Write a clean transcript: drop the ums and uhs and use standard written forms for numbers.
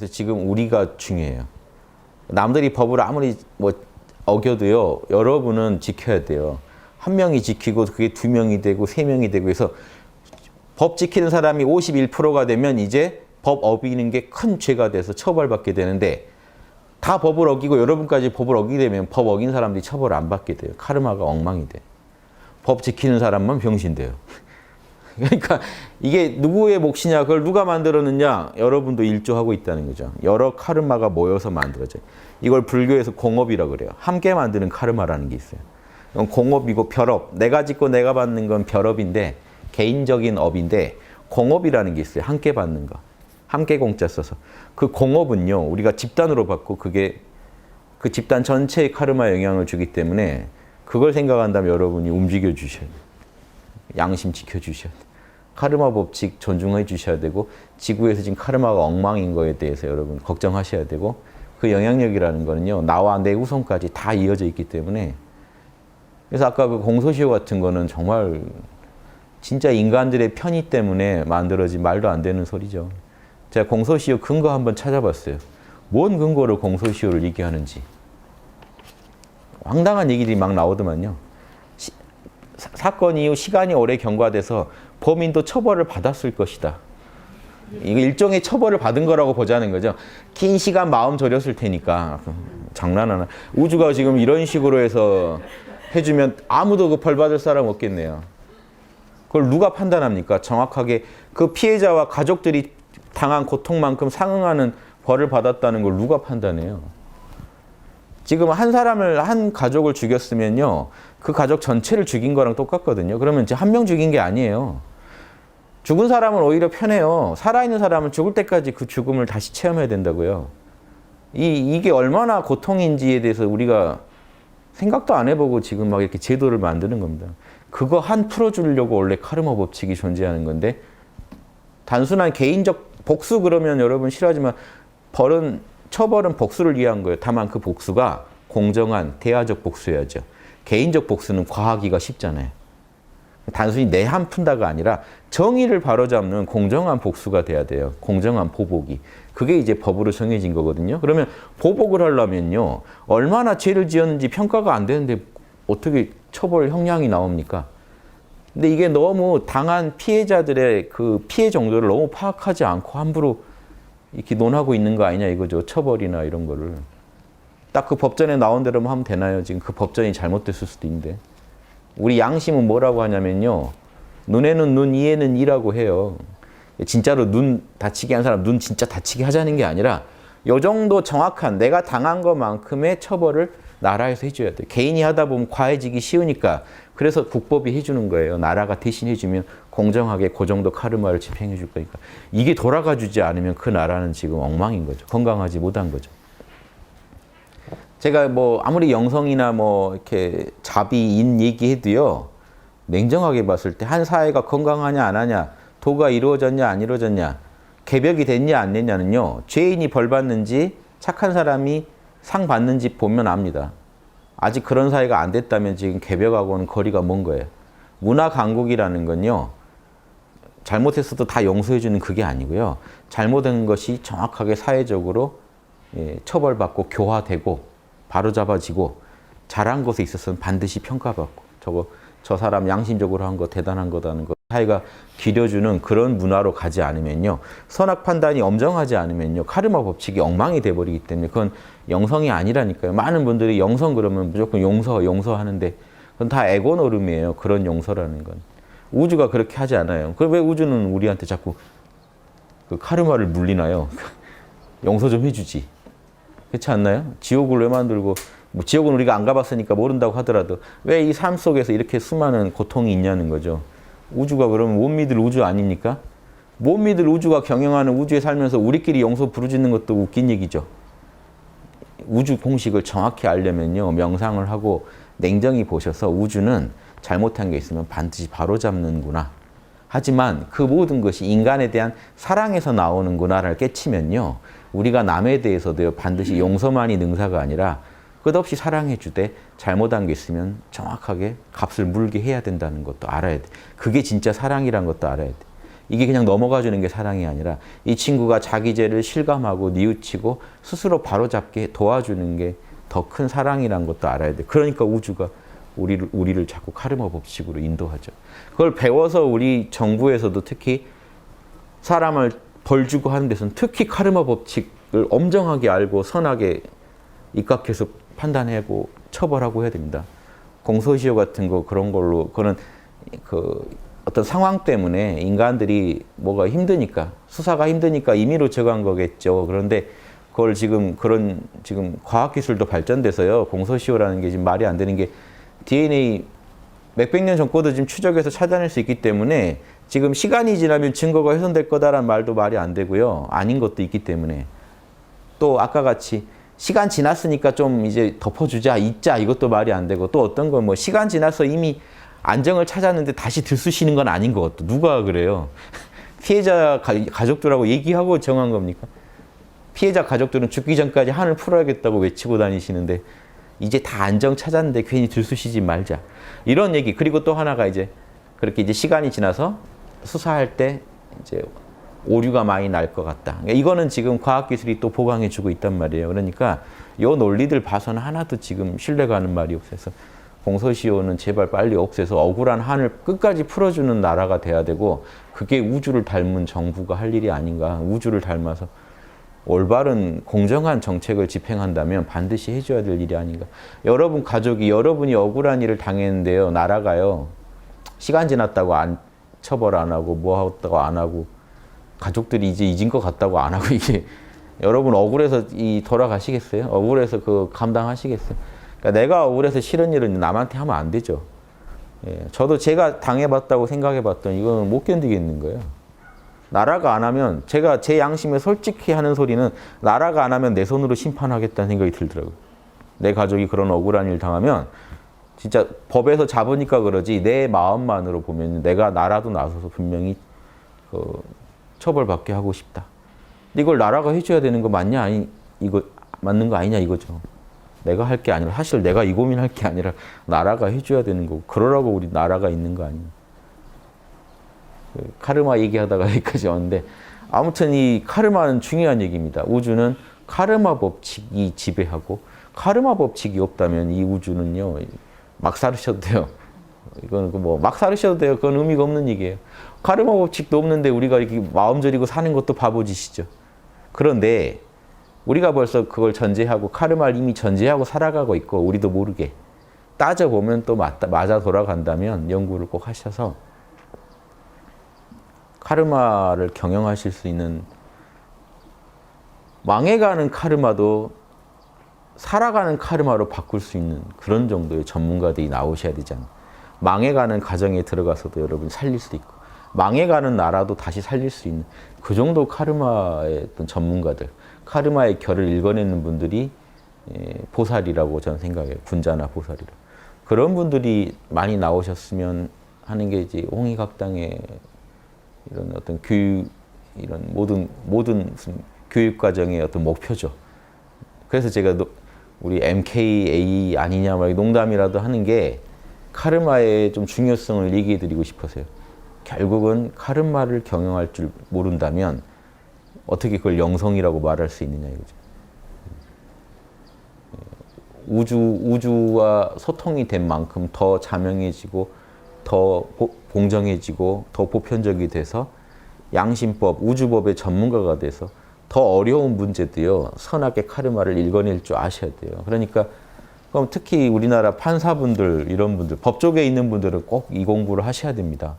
그래서 지금 우리가 중요해요. 남들이 법을 아무리 뭐 어겨도요, 여러분은 지켜야 돼요. 한 명이 지키고 그게 두 명이 되고 세 명이 되고 해서 법 지키는 사람이 51%가 되면 이제 법 어기는 게 큰 죄가 돼서 처벌받게 되는데 다 법을 어기고 여러분까지 법을 어기게 되면 법 어긴 사람들이 처벌을 안 받게 돼요. 카르마가 엉망이 돼. 법 지키는 사람만 병신 돼요. 그러니까 이게 누구의 몫이냐, 그걸 누가 만들었느냐, 여러분도 일조하고 있다는 거죠. 여러 카르마가 모여서 만들어져요. 이걸 불교에서 공업이라고 그래요. 함께 만드는 카르마라는 게 있어요. 공업이고 별업, 내가 짓고 내가 받는 건 별업인데 개인적인 업인데 공업이라는 게 있어요. 함께 받는 거. 함께 공짜 써서. 그 공업은요, 우리가 집단으로 받고 그게 그 집단 전체의 카르마에 영향을 주기 때문에 그걸 생각한다면 여러분이 움직여 주셔야 돼요. 양심 지켜주셔야 돼요. 카르마 법칙 존중해 주셔야 되고 지구에서 지금 카르마가 엉망인 거에 대해서 여러분 걱정하셔야 되고 그 영향력이라는 거는요, 나와 내 후손까지 다 이어져 있기 때문에 그래서 아까 그 공소시효 같은 거는 정말 진짜 인간들의 편의 때문에 만들어진 말도 안 되는 소리죠. 제가 공소시효 근거 한번 찾아봤어요. 뭔 근거로 공소시효를 얘기하는지. 황당한 얘기들이 막 나오더만요. 사건 이후 시간이 오래 경과돼서 범인도 처벌을 받았을 것이다. 이거 일종의 처벌을 받은 거라고 보자는 거죠. 긴 시간 마음 졸였을 테니까. 장난하나. 우주가 지금 이런 식으로 해서 해주면 아무도 그 벌 받을 사람 없겠네요. 그걸 누가 판단합니까? 정확하게 그 피해자와 가족들이 당한 고통만큼 상응하는 벌을 받았다는 걸 누가 판단해요? 지금 한 사람을, 한 가족을 죽였으면요, 그 가족 전체를 죽인 거랑 똑같거든요. 그러면 이제 한 명 죽인 게 아니에요. 죽은 사람은 오히려 편해요. 살아있는 사람은 죽을 때까지 그 죽음을 다시 체험해야 된다고요. 이게 얼마나 고통인지에 대해서 우리가 생각도 안 해보고 지금 막 이렇게 제도를 만드는 겁니다. 그거 한 풀어주려고 원래 카르마 법칙이 존재하는 건데 단순한 개인적 복수 그러면 여러분 싫어하지만 처벌은 복수를 위한 거예요. 다만 그 복수가 공정한 대화적 복수여야죠. 개인적 복수는 과하기가 쉽잖아요. 단순히 내한 푼다가 아니라 정의를 바로잡는 공정한 복수가 돼야 돼요. 공정한 보복이. 그게 이제 법으로 정해진 거거든요. 그러면 보복을 하려면요, 얼마나 죄를 지었는지 평가가 안 되는데 어떻게 처벌 형량이 나옵니까? 근데 이게 너무 당한 피해자들의 그 피해 정도를 너무 파악하지 않고 함부로 이렇게 논하고 있는 거 아니냐 이거죠. 처벌이나 이런 거를. 딱 그 법전에 나온 대로만 하면 되나요? 지금 그 법전이 잘못됐을 수도 있는데. 우리 양심은 뭐라고 하냐면요, 눈에는 눈, 이에는 이라고 해요. 진짜로 눈 다치게 한 사람 눈 진짜 다치게 하자는 게 아니라 요 정도 정확한 내가 당한 것만큼의 처벌을 나라에서 해줘야 돼요. 개인이 하다 보면 과해지기 쉬우니까 그래서 국법이 해주는 거예요. 나라가 대신 해주면 공정하게 그 정도 카르마를 집행해 줄 거니까. 이게 돌아가 주지 않으면 그 나라는 지금 엉망인 거죠. 건강하지 못한 거죠. 제가 뭐 아무리 영성이나 뭐 이렇게 자비인 얘기해도요, 냉정하게 봤을 때 한 사회가 건강하냐 안 하냐, 도가 이루어졌냐 안 이루어졌냐, 개벽이 됐냐 안 됐냐는요, 죄인이 벌 받는지 착한 사람이 상 받는지 보면 압니다. 아직 그런 사회가 안 됐다면 지금 개벽하고는 거리가 먼 거예요. 문화 강국이라는 건요, 잘못했어도 다 용서해주는 그게 아니고요, 잘못한 것이 정확하게 사회적으로 처벌받고 교화되고 바로잡아지고 잘한 것에 있어서는 반드시 평가받고 저 사람 양심적으로 한 거 대단한 거다는 거 사회가 기려주는 그런 문화로 가지 않으면요, 선악 판단이 엄정하지 않으면요, 카르마 법칙이 엉망이 돼버리기 때문에 그건 영성이 아니라니까요. 많은 분들이 영성 그러면 무조건 용서하는데 그건 다 에고 노름이에요. 그런 용서라는 건. 우주가 그렇게 하지 않아요. 그럼 왜 우주는 우리한테 자꾸 그 카르마를 물리나요? 용서 좀 해주지. 그렇지 않나요? 지옥을 왜 만들고, 뭐 지옥은 우리가 안 가봤으니까 모른다고 하더라도 왜 이 삶 속에서 이렇게 수많은 고통이 있냐는 거죠. 우주가 그러면 못 믿을 우주 아닙니까? 못 믿을 우주가 경영하는 우주에 살면서 우리끼리 용서 부르짖는 것도 웃긴 얘기죠. 우주 공식을 정확히 알려면요, 명상을 하고 냉정히 보셔서 우주는 잘못한 게 있으면 반드시 바로잡는구나. 하지만 그 모든 것이 인간에 대한 사랑에서 나오는구나를 깨치면요, 우리가 남에 대해서도요, 반드시 용서만이 능사가 아니라 끝없이 사랑해 주되 잘못한 게 있으면 정확하게 값을 물게 해야 된다는 것도 알아야 돼. 그게 진짜 사랑이란 것도 알아야 돼. 이게 그냥 넘어가 주는 게 사랑이 아니라 이 친구가 자기 죄를 실감하고 뉘우치고 스스로 바로잡게 도와주는 게 더 큰 사랑이라는 것도 알아야 돼. 그러니까 우주가 우리를 자꾸 카르마 법칙으로 인도하죠. 그걸 배워서 우리 정부에서도 특히 사람을 벌 주고 하는 데서는 특히 카르마 법칙을 엄정하게 알고 선하게 입각해서 판단하고 처벌하고 해야 됩니다. 공소시효 같은 거 그런 걸로 그거는 그 어떤 상황 때문에 인간들이 뭐가 힘드니까 수사가 힘드니까 임의로 정한 거겠죠. 그런데 그걸 지금 과학기술도 발전돼서요. 공소시효라는 게 지금 말이 안 되는 게 DNA 몇백 년 전 거도 지금 추적해서 찾아낼 수 있기 때문에 지금 시간이 지나면 증거가 훼손될 거다라는 말도 말이 안 되고요. 아닌 것도 있기 때문에 또 아까 같이 시간 지났으니까 좀 이제 덮어주자, 잊자 이것도 말이 안 되고 또 어떤 건 뭐 시간 지나서 이미 안정을 찾았는데 다시 들쑤시는 건 아닌 것 같고 누가 그래요? 피해자 가족들하고 얘기하고 정한 겁니까? 피해자 가족들은 죽기 전까지 한을 풀어야겠다고 외치고 다니시는데 이제 다 안정 찾았는데 괜히 들쑤시지 말자. 이런 얘기. 그리고 또 하나가 이제 그렇게 이제 시간이 지나서 수사할 때 이제 오류가 많이 날 것 같다. 그러니까 이거는 지금 과학기술이 또 보강해주고 있단 말이에요. 그러니까 이 논리들 봐서는 하나도 지금 신뢰가는 말이 없어서 공소시효는 제발 빨리 없애서 억울한 한을 끝까지 풀어주는 나라가 돼야 되고 그게 우주를 닮은 정부가 할 일이 아닌가. 우주를 닮아서 올바른 공정한 정책을 집행한다면 반드시 해줘야 될 일이 아닌가. 여러분 가족이 여러분이 억울한 일을 당했는데요. 나라가요. 시간 지났다고 처벌 안 하고 뭐 했다고 안 하고 가족들이 이제 잊은 것 같다고 안 하고 이게 여러분 억울해서 돌아가시겠어요? 억울해서 그 감당하시겠어요? 그러니까 내가 억울해서 싫은 일은 남한테 하면 안 되죠. 예, 저도 제가 당해봤다고 생각해봤더니 이거는 못 견디겠는 거예요. 나라가 안 하면 제가 제 양심에 솔직히 하는 소리는 나라가 안 하면 내 손으로 심판하겠다는 생각이 들더라고요. 내 가족이 그런 억울한 일 당하면 진짜 법에서 잡으니까 그러지 내 마음만으로 보면 내가 나라도 나서서 분명히 처벌받게 하고 싶다. 이걸 나라가 해줘야 되는 거 맞냐? 아니 이거 맞는 거 아니냐 이거죠. 내가 할 게 아니라 사실 내가 이 고민할 게 아니라 나라가 해줘야 되는 거고 그러라고 우리 나라가 있는 거 아니냐. 카르마 얘기하다가 여기까지 왔는데 아무튼 이 카르마는 중요한 얘기입니다. 우주는 카르마 법칙이 지배하고 카르마 법칙이 없다면 이 우주는요 막 살으셔도 돼요. 이거는 뭐 막 살으셔도 돼요. 그건 의미가 없는 얘기예요. 카르마 법칙도 없는데 우리가 이렇게 마음 졸이고 사는 것도 바보짓이죠. 그런데 우리가 벌써 그걸 전제하고 카르마를 이미 전제하고 살아가고 있고 우리도 모르게 따져보면 또 맞아 돌아간다면 연구를 꼭 하셔서 카르마를 경영하실 수 있는 망해가는 카르마도 살아가는 카르마로 바꿀 수 있는 그런 정도의 전문가들이 나오셔야 되잖아요. 망해가는 가정에 들어가서도 여러분 살릴 수 있고 망해가는 나라도 다시 살릴 수 있는 그 정도 카르마의 어떤 전문가들, 카르마의 결을 읽어내는 분들이 보살이라고 저는 생각해요. 군자나 보살이라. 그런 분들이 많이 나오셨으면 하는 게 이제 홍익학당의 이런 어떤 이런 모든 무슨 교육 과정의 어떤 목표죠. 그래서 제가 우리 MKA 아니냐 막 농담이라도 하는 게 카르마의 좀 중요성을 얘기해 드리고 싶어서요. 결국은 카르마를 경영할 줄 모른다면 어떻게 그걸 영성이라고 말할 수 있느냐 이거죠. 우주와 소통이 된 만큼 더 자명해지고 더 공정해지고 더 보편적이 돼서 양심법, 우주법의 전문가가 돼서 더 어려운 문제도요. 선하게 카르마를 읽어낼 줄 아셔야 돼요. 그러니까 그럼 특히 우리나라 판사분들 이런 분들, 법 쪽에 있는 분들은 꼭 이 공부를 하셔야 됩니다.